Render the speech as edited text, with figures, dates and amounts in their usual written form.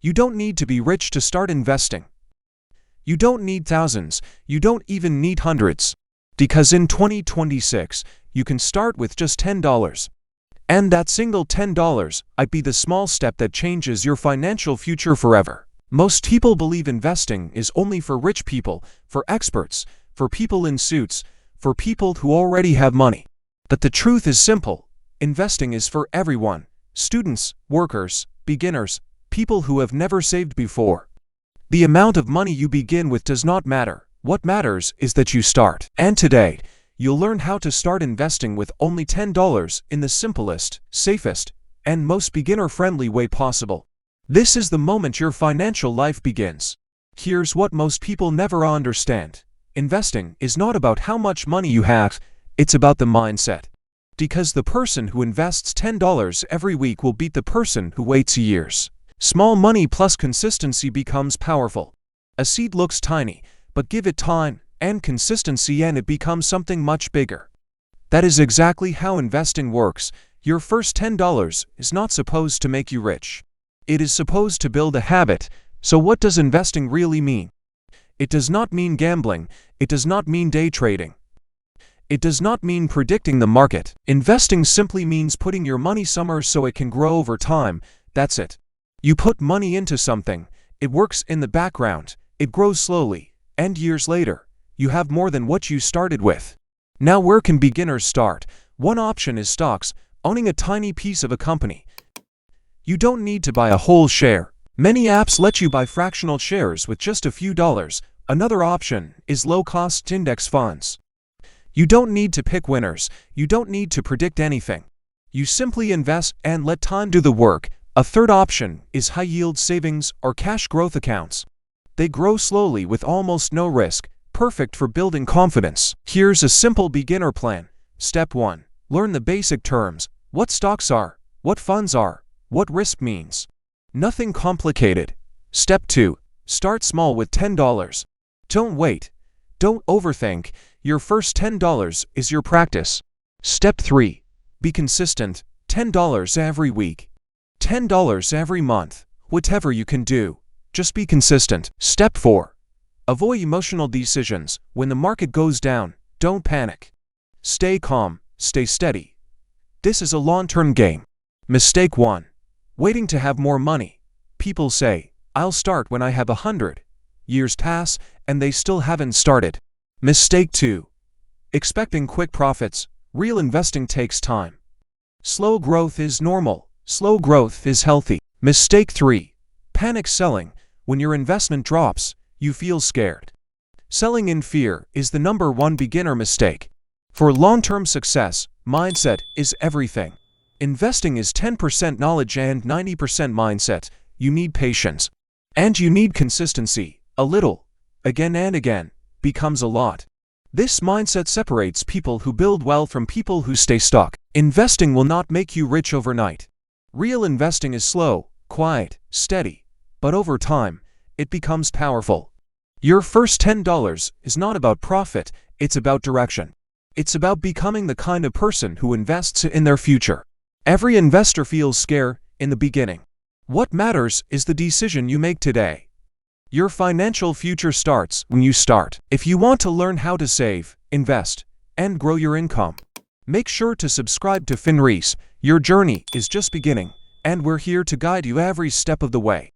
You don't need to be rich to start investing. You don't need thousands, you don't even need hundreds. Because in 2026, you can start with just $10. And that single $10 might be the small step that changes your financial future forever. Most people believe investing is only for rich people, for experts, for people in suits, for people who already have money. But the truth is simple. Investing is for everyone. Students, workers, beginners, people who have never saved before. The amount of money you begin with does not matter. What matters is that you start. And today, you'll learn how to start investing with only $10 in the simplest, safest, and most beginner-friendly way possible. This is the moment your financial life begins. Here's what most people never understand. Investing is not about how much money you have, it's about the mindset. Because the person who invests $10 every week will beat the person who waits years. Small money plus consistency becomes powerful. A seed looks tiny, but give it time and consistency and it becomes something much bigger. That is exactly how investing works. Your first $10 is not supposed to make you rich. It is supposed to build a habit. So what does investing really mean? It does not mean gambling. It does not mean day trading. It does not mean predicting the market. Investing simply means putting your money somewhere so it can grow over time. That's it. You put money into something. It works in the background. It grows slowly. And years later, you have more than what you started with. Now where can beginners start? One option is stocks, owning a tiny piece of a company. You don't need to buy a whole share. Many apps let you buy fractional shares with just a few dollars. Another option is low-cost index funds. You don't need to pick winners. You don't need to predict anything. You simply invest and let time do the work. A third option is high-yield savings or cash growth accounts. They grow slowly with almost no risk, perfect for building confidence. Here's a simple beginner plan. Step 1. Learn the basic terms. What stocks are, what funds are, what risk means. Nothing complicated. Step 2. Start small with $10. Don't wait. Don't overthink. Your first $10 is your practice. Step 3. Be consistent. $10 every week. $10 every month. Whatever you can do. Just be consistent. Step 4. Avoid emotional decisions. When the market goes down, don't panic. Stay calm. Stay steady. This is a long-term game. Mistake 1. Waiting to have more money. People say, I'll start when I have 100. Years pass, and they still haven't started. Mistake 2. Expecting quick profits. Real investing takes time. Slow growth is normal. Slow growth is healthy. Mistake 3. Panic selling. When your investment drops, you feel scared. Selling in fear is the #1 beginner mistake. For long-term success, mindset is everything. Investing is 10% knowledge and 90% mindset. You need patience. And you need consistency. A little, again and again, becomes a lot. This mindset separates people who build wealth from people who stay stuck. Investing will not make you rich overnight. Real investing is slow, quiet, steady. But over time, it becomes powerful. Your first $10 is not about profit, it's about direction. It's about becoming the kind of person who invests in their future. Every investor feels scared in the beginning. What matters is the decision you make today. Your financial future starts when you start. If you want to learn how to save, invest, and grow your income, make sure to subscribe to FinReese. Your journey is just beginning, and we're here to guide you every step of the way.